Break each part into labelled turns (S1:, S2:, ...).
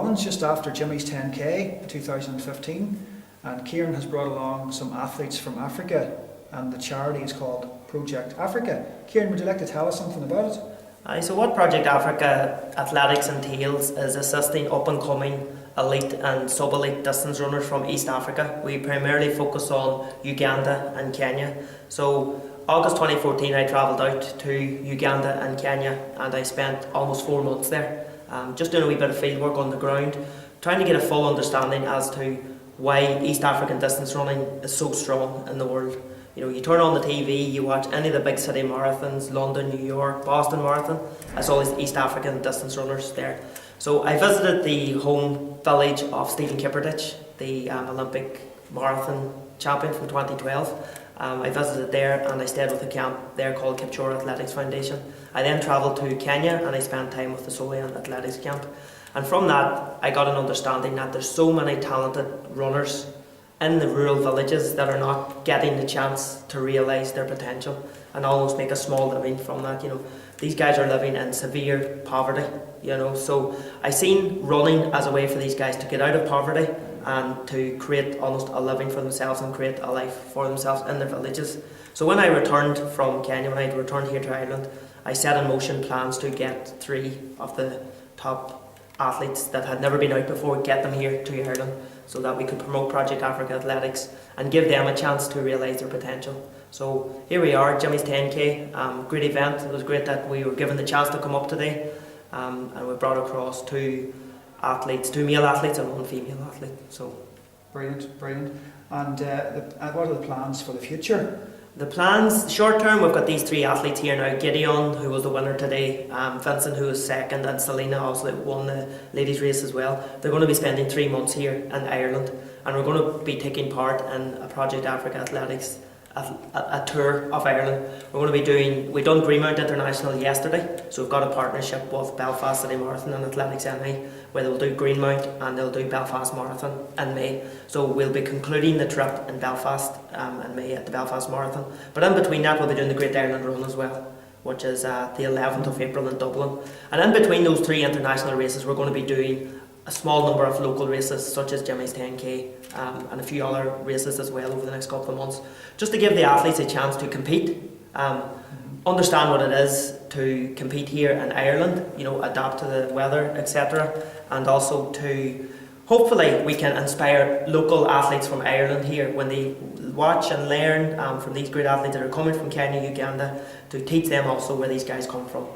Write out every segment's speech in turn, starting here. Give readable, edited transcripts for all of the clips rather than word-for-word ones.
S1: running's just after Jimmy's 10K in 2015, and Kieran has brought along some athletes from Africa, and the charity is called Project Africa. Kieran, would you like to tell us something about it?
S2: So what Project Africa Athletics entails is assisting up-and-coming elite and sub-elite distance runners from East Africa. We primarily focus on Uganda and Kenya. So August 2014 I travelled out to Uganda and Kenya, and I spent almost 4 months there, just doing a wee bit of field work on the ground, trying to get a full understanding as to why East African distance running is so strong in the world. You know, you turn on the TV, you watch any of the big city marathons, London, New York, Boston Marathon, it's always East African distance runners there. So I visited the home village of Stephen Kiprotich, the Olympic marathon champion from 2012. I visited there and I stayed with a camp there called Kipchoge Athletics Foundation. I then travelled to Kenya and I spent time with the Solian Athletics camp. And from that, I got an understanding that there's so many talented runners in the rural villages that are not getting the chance to realise their potential and almost make a small living from that. You know, these guys are living in severe poverty, you know, so I seen running as a way for these guys to get out of poverty and to create almost a living for themselves and create a life for themselves in their villages. So when I returned from Kenya, when I returned here to Ireland, I set in motion plans to get 3 of the top athletes that had never been out before, get them here to Ireland so that we could promote Project Africa Athletics and give them a chance to realise their potential. So here we are, Jimmy's 10K, great event. It was great that we were given the chance to come up today, and we brought across 2 athletes, 2 male athletes and 1 female athlete. So
S1: Brilliant, brilliant. And what are the plans for the future?
S2: the plans, short term, we've got these 3 athletes here now. Gideon, who was the winner today, Vincent, who was second, and Selena also won the ladies race as well. They're going to be spending 3 months here in Ireland, and we're going to be taking part in a Project Africa Athletics, a tour of Ireland. We're going to be doing, we done Greenmount International yesterday, so we've got a partnership with Belfast City Marathon and Athletics NI, where they'll do Greenmount and they'll do Belfast Marathon in May. So we'll be concluding the trip in Belfast in May at the Belfast Marathon. But in between that, we'll be doing the Great Ireland Run as well, which is the 11th of April in Dublin. And in between those 3 international races, we're going to be doing a small number of local races, such as Jimmy's 10K, and a few other races as well over the next couple of months, just to give the athletes a chance to compete, understand what it is to compete here in Ireland, you know, adapt to the weather, etc. And also to, hopefully we can inspire local athletes from Ireland here when they watch and learn from these great athletes that are coming from Kenya, Uganda, to teach them also where these guys come from.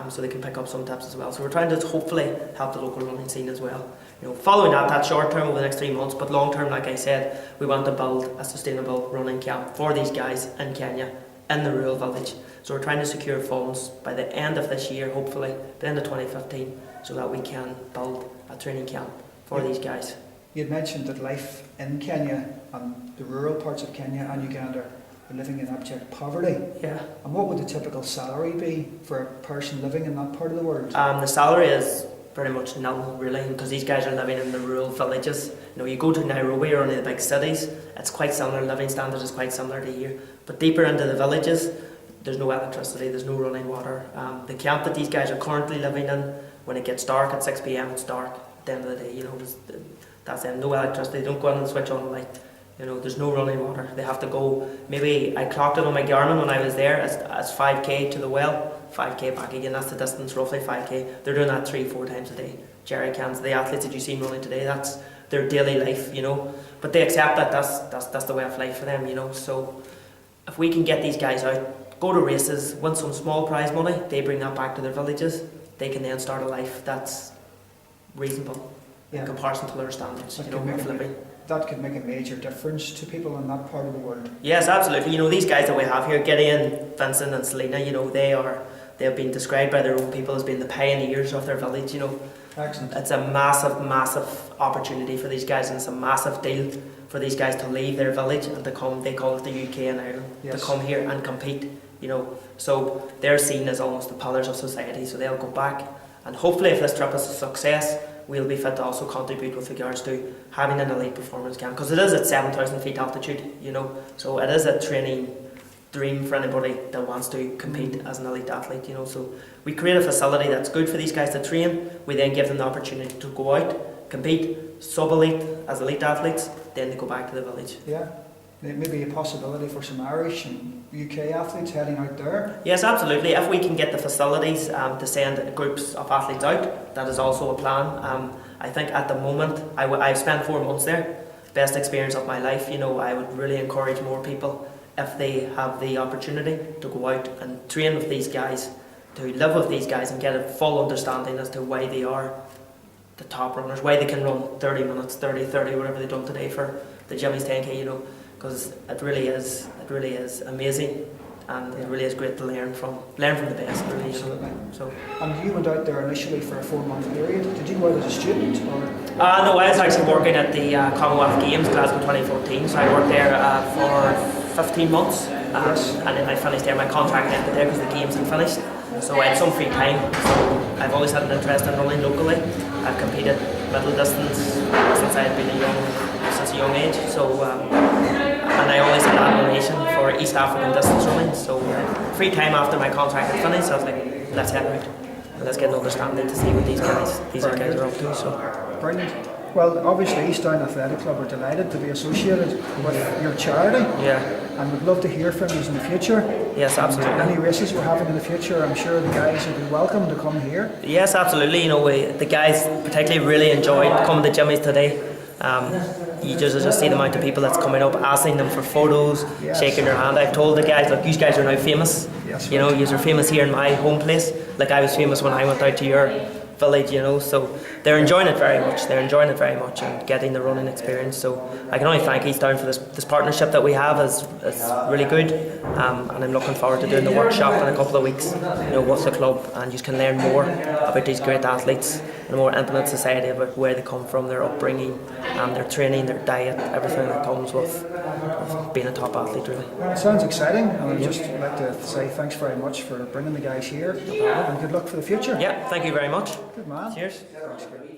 S2: So they can pick up some tips as well. So we're trying to hopefully help the local running scene as well. You know, following that short term over the next 3 months, but long term, like I said, we want to build a sustainable running camp for these guys in Kenya, in the rural village. So we're trying to secure funds by the end of this year, hopefully, the end of 2015, so that we can build a training camp for these guys.
S1: You had mentioned that life in Kenya and the rural parts of Kenya and Uganda are living in abject poverty.
S2: Yeah.
S1: And what would the typical salary be for a person living in that part of the world?
S2: The salary is pretty much nil, really, because these guys are living in the rural villages. You know, you go to Nairobi or any of the big cities, it's quite similar, living standards is quite similar to here. But deeper into the villages, there's no electricity, there's no running water. The camp that these guys are currently living in, when it gets dark at 6 p.m, it's dark at the end of the day, you know, that's them, no electricity, they don't go in and switch on the light. You know, there's no running water. They have to go, maybe I clocked it on my Garmin when I was there as 5k to the well, 5k back again, that's the distance, roughly 5k. They're doing that 3-4 times a day. Jerry cans, the athletes that you've seen running today, that's their daily life, you know. But they accept that that's the way of life for them, you know. So if we can get these guys out, go to races, win some small prize money, they bring that back to their villages, they can then start a life that's reasonable in comparison to their standards, you know, of living.
S1: That could make a major difference to people in that part of the world.
S2: Yes, absolutely. You know, these guys that we have here, Gideon, Vincent and Selena, you know, they've been described by their own people as being the pioneers of their village, you know.
S1: Excellent.
S2: It's a massive, massive opportunity for these guys, and it's a massive deal for these guys to leave their village and to come, they call it the UK and Ireland, to come here and compete, you know. So they're seen as almost the pillars of society, so they'll go back, and hopefully if this trip is a success, we'll be fit to also contribute with regards to having an elite performance camp, because it is at 7,000 feet altitude, you know, so it is a training dream for anybody that wants to compete as an elite athlete, you know. So we create a facility that's good for these guys to train. We then give them the opportunity to go out, compete sub-elite as elite athletes, then they go back to the village.
S1: Yeah. There may be a possibility for some Irish and UK athletes heading out there.
S2: Yes, absolutely. If we can get the facilities to send groups of athletes out, that is also a plan. I think at the moment, I've spent 4 months there. Best experience of my life. I would really encourage more people, if they have the opportunity, to go out and train with these guys, to live with these guys and get a full understanding as to why they are the top runners, why they can run 30 minutes, 30, whatever they've done today for the Jimmy's 10K, because it really is amazing, and it really is great to learn from the best, really.
S1: Absolutely.
S2: So.
S1: And you went out there initially for a 4-month period. Did you go out as a student, or?
S2: No, I was actually working at the Commonwealth Games, Glasgow 2014, so I worked there for 15 months,
S1: Yes.
S2: and then I finished there. My contract ended there because the games had finished, so I had some free time. So I've always had an interest in running locally. I've competed middle distance since I had been since a young age, so and I always had admiration for East African distance running. So free time after my contract had finished, I was like, let's head out and let's get an understanding to see what these guys are up to. So.
S1: Brilliant. Well, obviously East Down Athletic Club are delighted to be associated with your charity.
S2: Yeah.
S1: And would love to hear from you in the future.
S2: Yes, absolutely.
S1: Any races we're having in the future, I'm sure the guys would be welcome to come here.
S2: Yes, absolutely. The guys particularly really enjoyed coming to Jimmy's today. You just see the amount of people that's coming up, asking them for photos,
S1: Yes.
S2: shaking their hand. I've told the guys, look, you guys are now famous.
S1: Yes,
S2: You are famous here in my home place. Like I was famous when I went out to your village, so they're enjoying it very much, and getting the running experience. So I can only thank East Down for this partnership that we have. is really good, and I'm looking forward to doing the workshop in a couple of weeks, with the club, and you can learn more about these great athletes in a more intimate society, about where they come from, their upbringing, their training, their diet, everything that comes with being a top athlete, really.
S1: Well, it sounds exciting, and I'd just like to say thanks very much for bringing the guys here, and good luck for the future.
S2: Yeah, thank you very much.
S1: Good man.
S2: Cheers.
S1: Thanks, good.